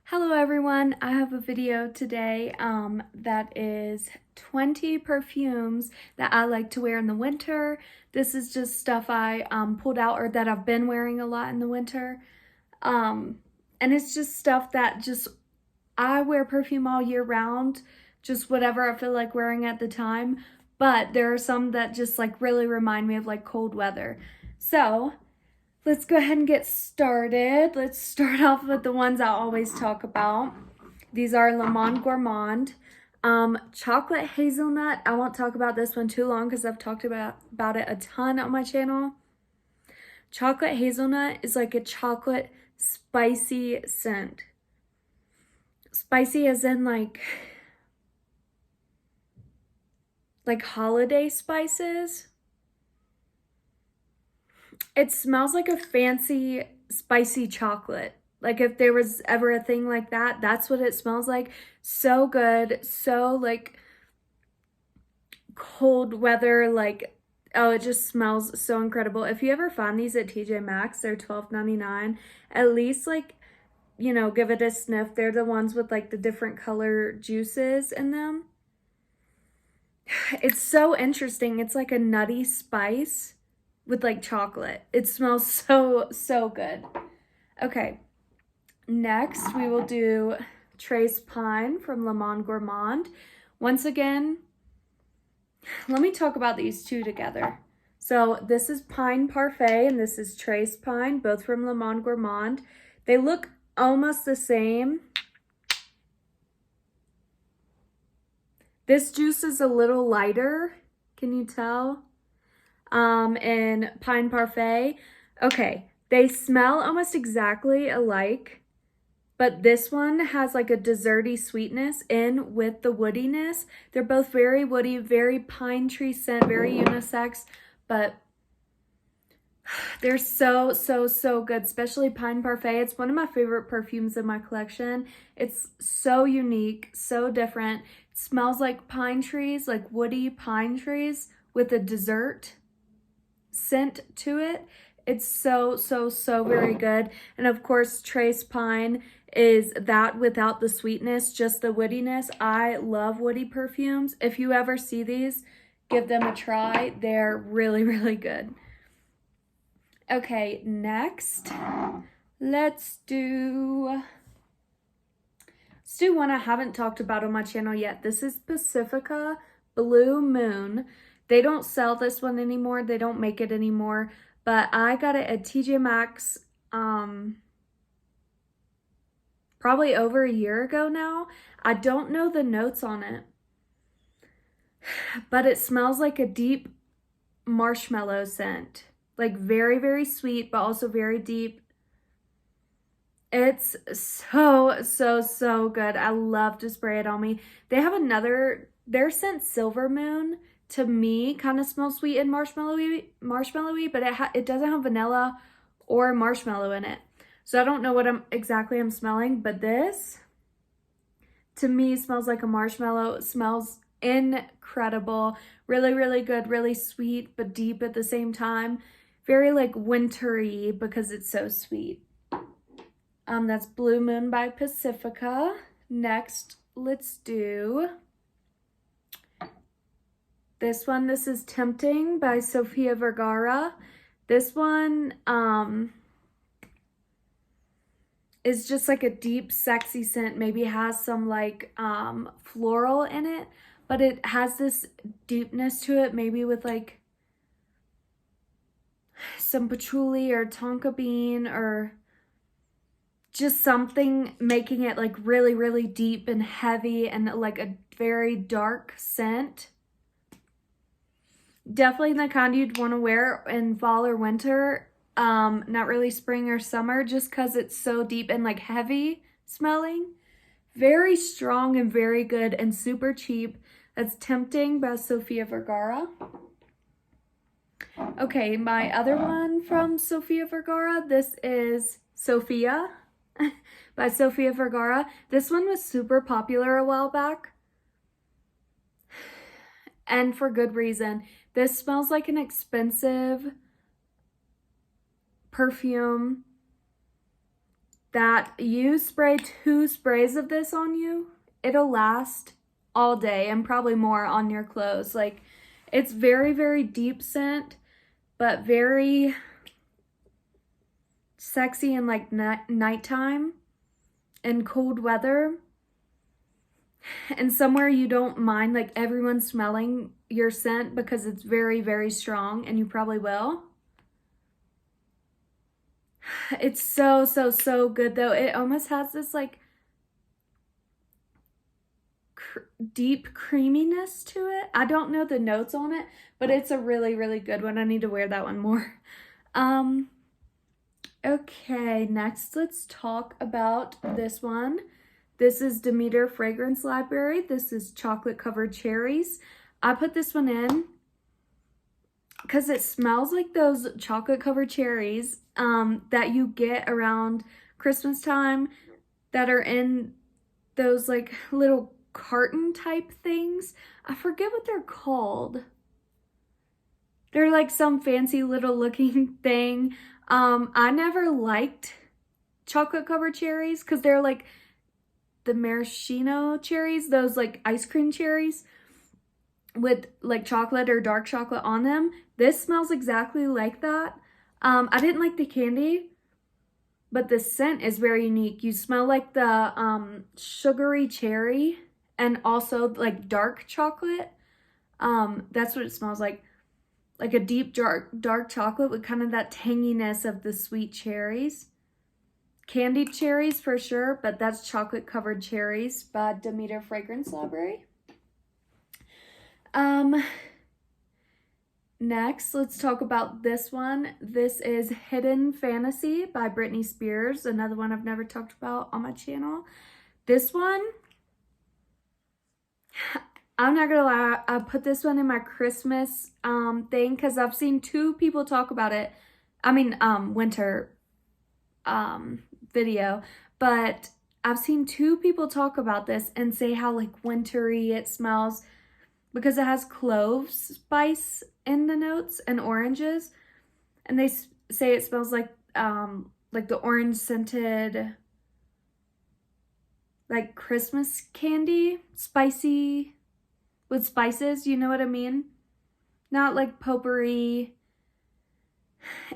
Hello everyone, I have a video today that is 20 perfumes that I like to wear in the winter. This is just stuff I pulled out or that I've been wearing a lot in the winter. And it's just stuff that I wear perfume all year round, just whatever I feel like wearing at the time. But there are some that just like really remind me of like cold weather. So let's go ahead and get started. Let's start off with the ones I always talk about. These are Le Monde Gourmand. Chocolate hazelnut. I won't talk about this one too long because I've talked about it a ton on my channel. Chocolate hazelnut is like a chocolate spicy scent. Spicy as in like holiday spices. It smells like a fancy spicy chocolate. Like if there was ever a thing like that, that's what it smells like. So good. So like cold weather, like, oh, it just smells so incredible. If you ever find these at TJ Maxx, they're $12.99. At least like, you know, give it a sniff. They're the ones with like the different color juices in them. It's so interesting. It's like a nutty spice with like chocolate. It smells so good. Okay, next we will do Trace Pine from Le Monde Gourmand. Once again, let me talk about these two together. So this is Pine Parfait and this is Trace Pine, both from Le Monde Gourmand. They look almost the same. This juice is a little lighter, can you tell? And Pine Parfait. Okay, they smell almost exactly alike, but this one has like a desserty sweetness in with the woodiness. They're both very woody, very pine tree scent, very unisex, but they're so good, especially Pine Parfait. It's one of my favorite perfumes in my collection. It's so unique, so different. It smells like pine trees, like woody pine trees with a dessert scent to it. It's so very good. And of course, Trace Pine is that without the sweetness, just the woodiness. I love woody perfumes. If you ever see these, give them a try. They're really good. Okay, next, let's do one I haven't talked about on my channel yet. This is Pacifica Blue Moon. They don't sell this one anymore. They don't make it anymore. But I got it at TJ Maxx probably over a year ago now. I don't know the notes on it. But it smells like a deep marshmallow scent. Like very sweet, but also very deep. It's so good. I love to spray it on me. They have their scent Silver Moon, to me, kind of smells sweet and marshmallowy, but it doesn't have vanilla or marshmallow in it. So I don't know what exactly I'm smelling, but this, to me, smells like a marshmallow. It smells incredible. Really good, really sweet, but deep at the same time. Very like wintry because it's so sweet. That's Blue Moon by Pacifica. Next, let's do this one. This is Tempting by Sofia Vergara. This one is just like a deep, sexy scent. Maybe has some like floral in it, but it has this deepness to it, maybe with like some patchouli or tonka bean or just something making it like really deep and heavy and like a very dark scent. Definitely the kind you'd want to wear in fall or winter. Not really spring or summer, just because it's so deep and like heavy smelling. Very strong and very good and super cheap. That's Tempting by Sofia Vergara. Okay, my other one from Sofia Vergara, this is Sofia by Sofia Vergara. This one was super popular a while back, and for good reason. This smells like an expensive perfume that you spray 2 sprays of this on you, it'll last all day and probably more on your clothes. Like, it's very, very deep scent, but very sexy in like nighttime and cold weather. And somewhere you don't mind like everyone smelling your scent because it's very, very strong, and you probably will. It's so, so, so good though. It almost has this like deep creaminess to it. I don't know the notes on it, but it's a really, really good one. I need to wear that one more. Okay, next let's talk about this one. This is Demeter Fragrance Library. This is chocolate covered cherries. I put this one in because it smells like those chocolate covered cherries that you get around Christmas time that are in those like little carton type things. I forget what they're called. They're like some fancy little looking thing. I never liked chocolate covered cherries because they're like the maraschino cherries, those like ice cream cherries with like chocolate or dark chocolate on them. This smells exactly like that. I didn't like the candy, but the scent is very unique. You smell like the sugary cherry and also like dark chocolate. That's what it smells like a deep dark chocolate with kind of that tanginess of the sweet cherries. Candied cherries for sure, but that's chocolate covered cherries by Demeter Fragrance Library. Next, let's talk about this one. This is Hidden Fantasy by Britney Spears, another one I've never talked about on my channel. This one, I'm not gonna lie, I put this one in my Christmas thing because I've seen 2 people talk about it. I mean, winter video, but I've seen 2 people talk about this and say how like wintry it smells because it has clove spice in the notes and oranges, and they say it smells like the orange scented like Christmas candy, spicy with spices, you know what I mean? Not like potpourri.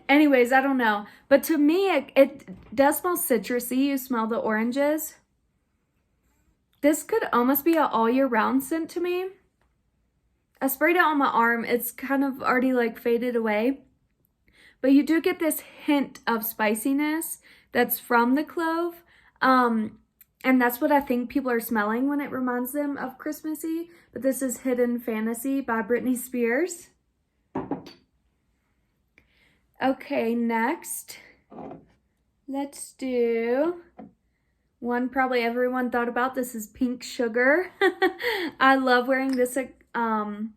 Anyways, I don't know. But to me, it does smell citrusy. You smell the oranges. This could almost be an all year round scent to me. I sprayed it on my arm. It's kind of already like faded away. But you do get this hint of spiciness that's from the clove. And that's what I think people are smelling when it reminds them of Christmassy. But this is Hidden Fantasy by Britney Spears. Okay, next, let's do one probably everyone thought about. This is Pink Sugar. I love wearing this in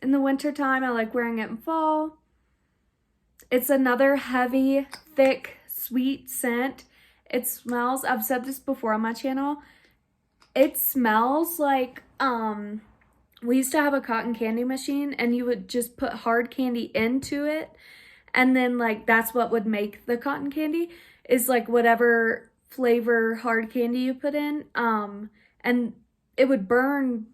the winter time. I like wearing it in fall. It's another heavy, thick, sweet scent. It smells, I've said this before on my channel, it smells like, we used to have a cotton candy machine and you would just put hard candy into it. And then like, that's what would make the cotton candy is like whatever flavor hard candy you put in. And it would burn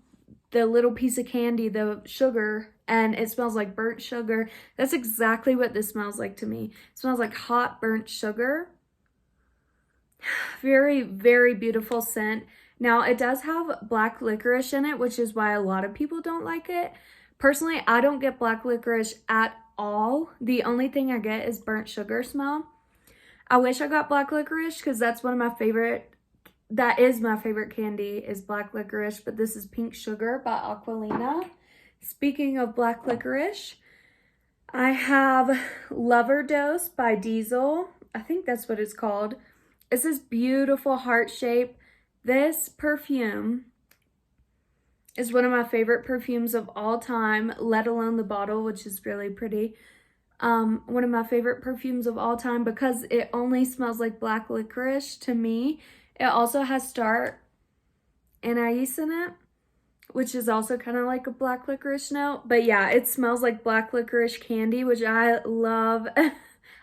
the little piece of candy, the sugar, and it smells like burnt sugar. That's exactly what this smells like to me. It smells like hot burnt sugar. Very, very beautiful scent. Now, it does have black licorice in it, which is why a lot of people don't like it. Personally, I don't get black licorice at all. The only thing I get is burnt sugar smell. I wish I got black licorice because that's one of my favorite, that is my favorite candy is black licorice, but this is Pink Sugar by Aqualina. Speaking of black licorice, I have Lover Dose by Diesel. I think that's what it's called. It's this beautiful heart shape. This perfume is one of my favorite perfumes of all time, let alone the bottle, which is really pretty. One of my favorite perfumes of all time because it only smells like black licorice to me. It also has star anise in it, which is also kind of like a black licorice note. But yeah, it smells like black licorice candy, which I love.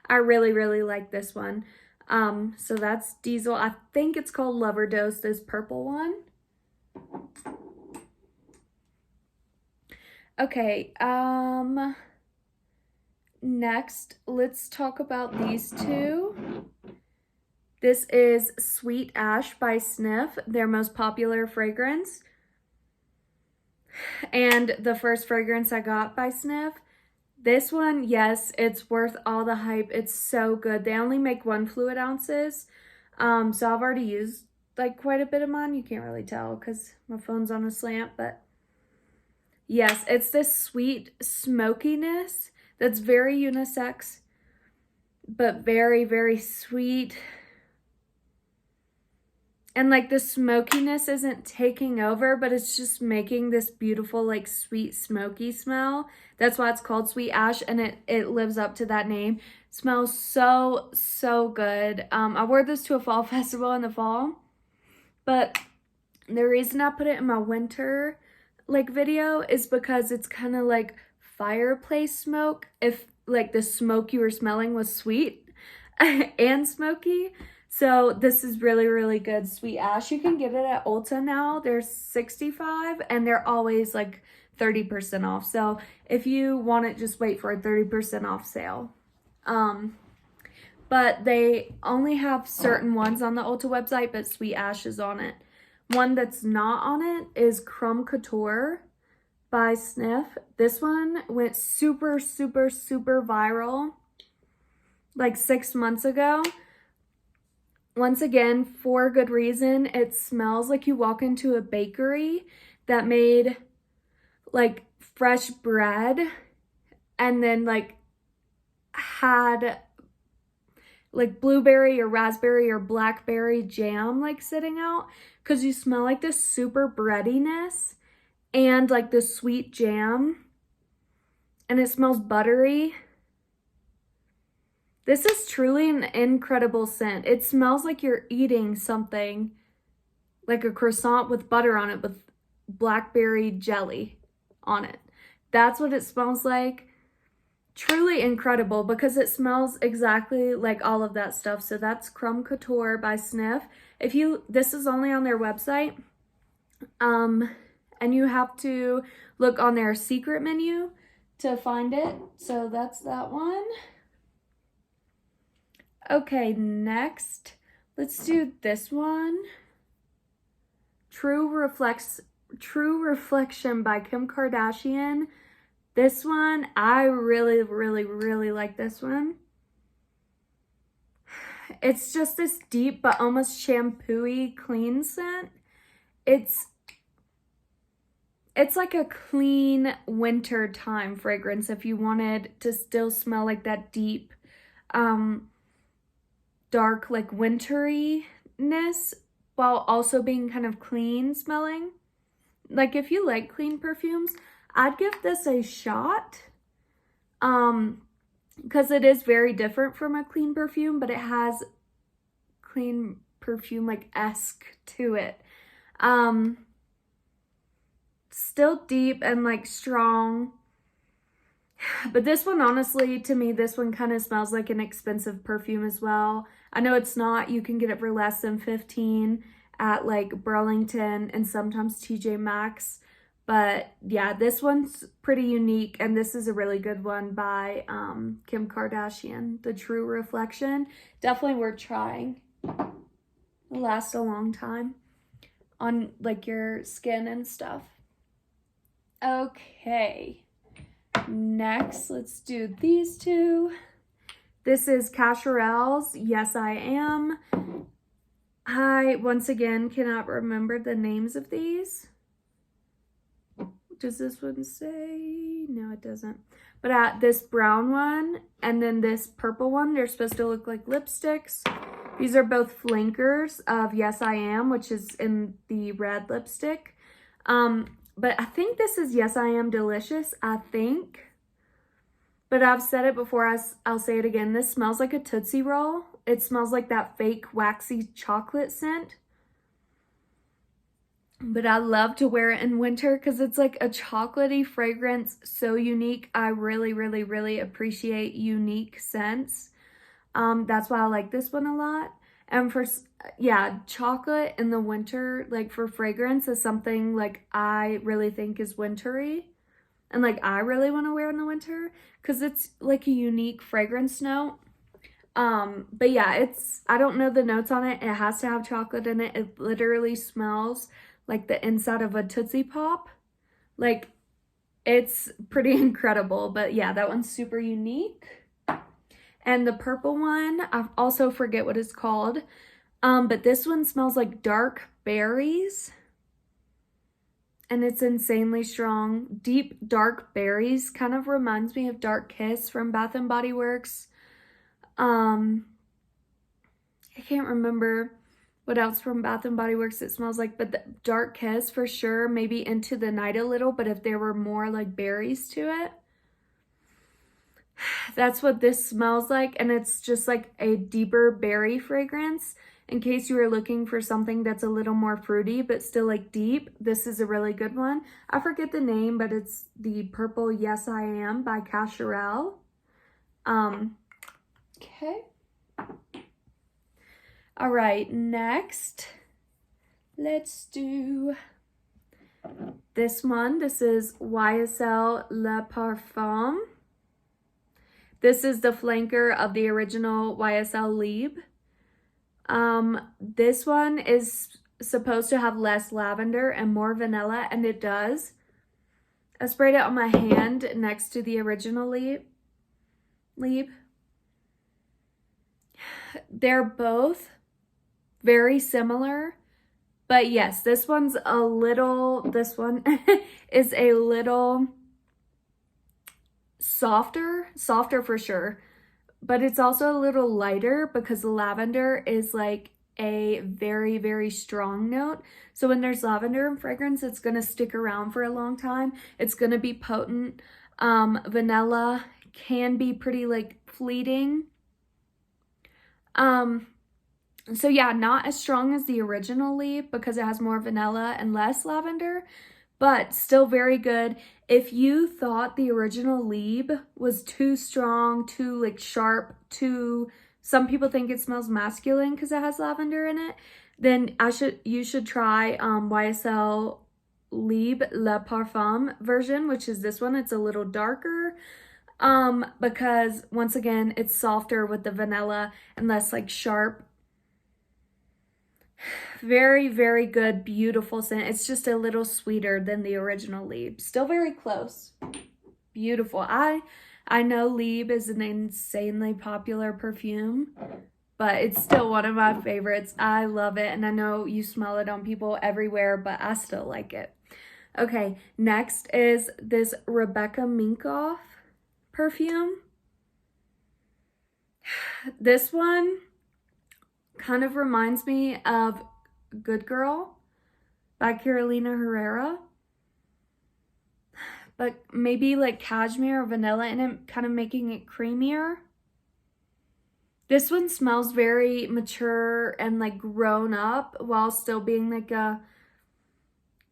I really, really like this one. So that's Diesel. I think it's called Lover Dose, this purple one. Okay, next, let's talk about these two. This is Sweet Ash by Snif, their most popular fragrance. And the first fragrance I got by Snif. This one, yes, it's worth all the hype. It's so good. They only make 1 fluid ounces. So I've already used like quite a bit of mine. You can't really tell because my phone's on a slant, but yes, it's this sweet smokiness that's very unisex, but very, very sweet. And like the smokiness isn't taking over, but it's just making this beautiful, like sweet, smoky smell. That's why it's called Sweet Ash, and it lives up to that name. It smells so, so good. I wore this to a fall festival in the fall, but the reason I put it in my winter like video is because it's kind of like fireplace smoke if like the smoke you were smelling was sweet and smoky. So this is really, really good. Sweet Ash. You can get it at Ulta now. They're $65 and they're always like 30% off. So if you want it, just wait for a 30% off sale. But they only have certain ones on the Ulta website, but Sweet Ash is on it. One that's not on it is Crumb Couture by Snif. This one went super, super, super viral like 6 months ago. Once again, for good reason. It smells like you walk into a bakery that made like fresh bread and then like had like blueberry or raspberry or blackberry jam like sitting out, because you smell like this super breadiness and like this sweet jam, and it smells buttery. This is truly an incredible scent. It smells like you're eating something like a croissant with butter on it with blackberry jelly on it. That's what it smells like. Truly incredible because it smells exactly like all of that stuff. So that's Crumb Couture by Snif. This is only on their website. And you have to look on their secret menu to find it. So that's that one. Okay, next, let's do this one. True Reflection by Kim Kardashian. This one, I really, really, really like this one. It's just this deep but almost shampoo-y clean scent. It's like a clean winter time fragrance if you wanted to still smell like that deep, dark, like winteriness while also being kind of clean smelling. Like if you like clean perfumes, I'd give this a shot. Because it is very different from a clean perfume, but it has clean perfume like esque to it. Still deep and like strong. But this one, honestly, to me, this one kind of smells like an expensive perfume as well. I know it's not. You can get it for less than $15 at like Burlington and sometimes TJ Maxx. But yeah, this one's pretty unique, and this is a really good one by Kim Kardashian, the True Reflection. Definitely worth trying. It'll last a long time on like your skin and stuff. Okay. Next, let's do these two. This is Cacharel's Yes I Am. I, once again, cannot remember the names of these. Does this one say? No, it doesn't. But this brown one and then this purple one, they're supposed to look like lipsticks. These are both flankers of Yes I Am, which is in the red lipstick. But I think this is Yes I Am Delicious, I think. But I've said it before, I'll say it again. This smells like a Tootsie Roll. It smells like that fake waxy chocolate scent. But I love to wear it in winter because it's like a chocolatey fragrance, so unique. I really, really, really appreciate unique scents. That's why I like this one a lot. And for, yeah, chocolate in the winter, like for fragrance, is something like I really think is wintry. And like I really want to wear in the winter because it's like a unique fragrance note. But yeah, I don't know the notes on it. It has to have chocolate in it. It literally smells like the inside of a Tootsie Pop. Like, it's pretty incredible. But yeah, that one's super unique. And the purple one, I also forget what it's called. But this one smells like dark berries. And it's insanely strong. Deep dark berries kind of reminds me of Dark Kiss from Bath and Body Works. I can't remember what else from Bath and Body Works it smells like, but the Dark Kiss for sure, maybe Into the Night a little, but if there were more like berries to it, that's what this smells like. And it's just like a deeper berry fragrance. In case you were looking for something that's a little more fruity but still like deep, this is a really good one. I forget the name, but it's the Purple Yes I Am by Cacharel. Okay. All right, next, let's do this one. This is YSL Libre. This is the flanker of the original YSL Libre. This one is supposed to have less lavender and more vanilla, and it does. I sprayed it on my hand next to the original Libre. They're both very similar, but yes, this one is a little softer for sure, but it's also a little lighter because the lavender is like a very, very strong note. So when there's lavender in fragrance, it's going to stick around for a long time. It's going to be potent. Vanilla can be pretty like fleeting. So yeah, not as strong as the original Libre because it has more vanilla and less lavender, but still very good. If you thought the original Libre was too strong, too like sharp, some people think it smells masculine because it has lavender in it, then you should try YSL Libre Le Parfum version, which is this one. It's a little darker. Because once again, it's softer with the vanilla and less like sharp. Very, very good, beautiful scent. It's just a little sweeter than the original Libre. Still very close. Beautiful. I know Libre is an insanely popular perfume, but it's still one of my favorites. I love it, and I know you smell it on people everywhere, but I still like it. Okay, next is this Rebecca Minkoff perfume. This one kind of reminds me of Good Girl by Carolina Herrera, but maybe like cashmere or vanilla in it, kind of making it creamier. This one smells very mature and like grown up while still being like a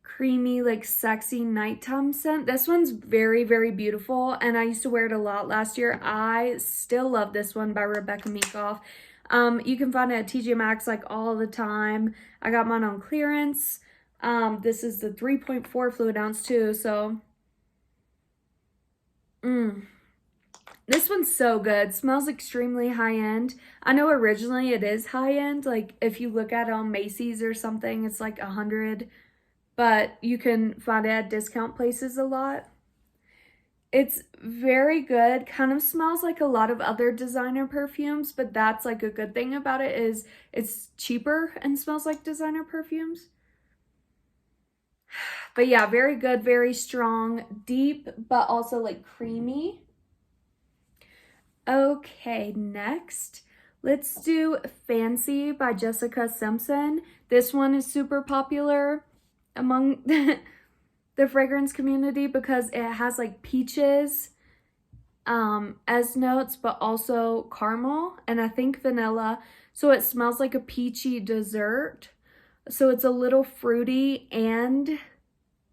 creamy, like sexy nighttime scent. This one's very, very beautiful, and I used to wear it a lot last year. I still love this one by Rebecca Minkoff. You can find it at TJ Maxx like all the time. I got mine on clearance. This is the 3.4 fluid ounce too, so this one's so good. Smells extremely high-end. I know originally it is high-end. Like if you look at it on Macy's or something, it's like $100, but you can find it at discount places a lot. It's very good. Kind of smells like a lot of other designer perfumes, but that's like a good thing about it is it's cheaper and smells like designer perfumes. But yeah, very good, very strong, deep, but also like creamy. Okay, next, let's do Fancy by Jessica Simpson. This one is super popular among the fragrance community because it has like peaches as notes, but also caramel and I think vanilla. So it smells like a peachy dessert. So it's a little fruity and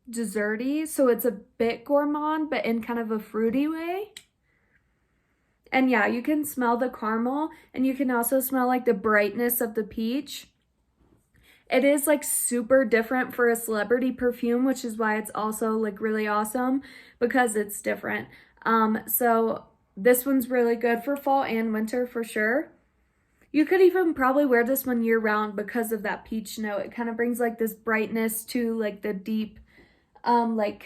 desserty. So it's a bit gourmand, but in kind of a fruity way. And yeah, you can smell the caramel, and you can also smell like the brightness of the peach. It is like super different for a celebrity perfume, which is why it's also like really awesome, because it's different. So this one's really good for fall and winter for sure. You could even probably wear this one year round because of that peach note. It kind of brings like this brightness to like the deep, like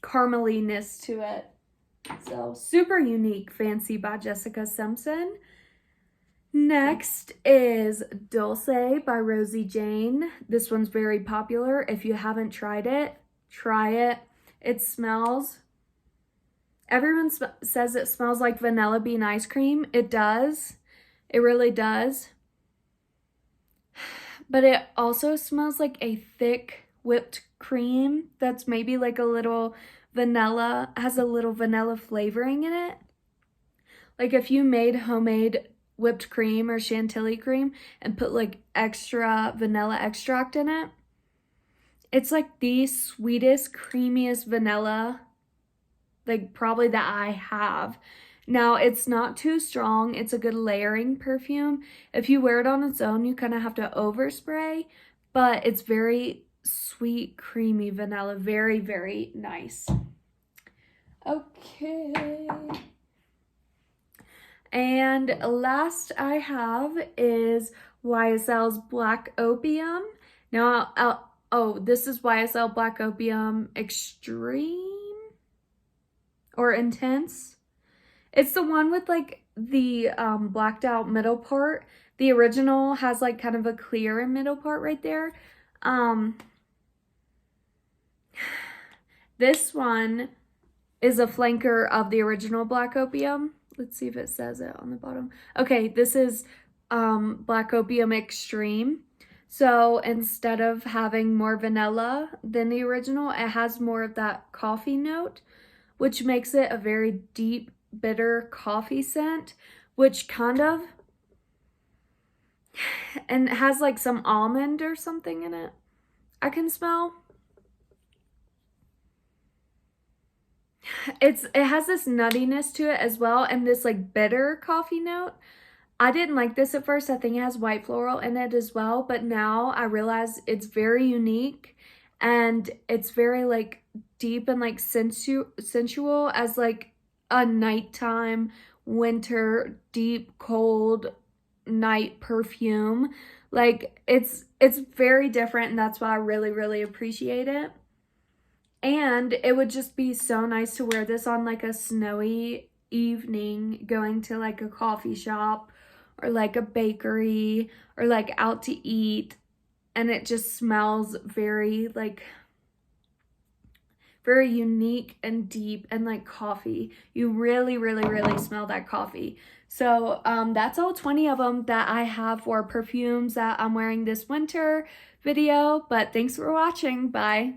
carameliness to it. So super unique, Fancy by Jessica Simpson. Next is Dulce by Rosie Jane. This one's very popular. If you haven't tried it, try it. It smells, everyone says it smells like vanilla bean ice cream. It does. It really does. But it also smells like a thick whipped cream that's maybe like a little vanilla, has a little vanilla flavoring in it. Like if you made homemade whipped cream or chantilly cream and put like extra vanilla extract in it, it's like the sweetest, creamiest vanilla, like probably that I have. Now, it's not too strong. It's a good layering perfume. If you wear it on its own, you kind of have to overspray, but it's very sweet, creamy vanilla. Very, very nice. Okay. And last I have is YSL's Black Opium. Now, this is YSL Black Opium Extreme or Intense. It's the one with like the blacked out middle part. The original has like kind of a clear middle part right there. This one is a flanker of the original Black Opium. Let's see if it says it on the bottom. Okay, this is Black Opium Extreme. So instead of having more vanilla than the original, it has more of that coffee note, which makes it a very deep, bitter coffee scent, which kind of, and has like some almond or something in it. I can smell. It has this nuttiness to it as well, and this like bitter coffee note. I didn't like this at first. I think it has white floral in it as well, but now I realize it's very unique, and it's very like deep and like sensual as like a nighttime, winter, deep, cold night perfume. Like it's very different, and that's why I really, really appreciate it. And it would just be so nice to wear this on like a snowy evening, going to like a coffee shop or like a bakery or like out to eat. And it just smells very like, very unique and deep and like coffee. You really, really, really smell that coffee. So that's all 20 of them that I have for perfumes that I'm wearing this winter video. But thanks for watching. Bye.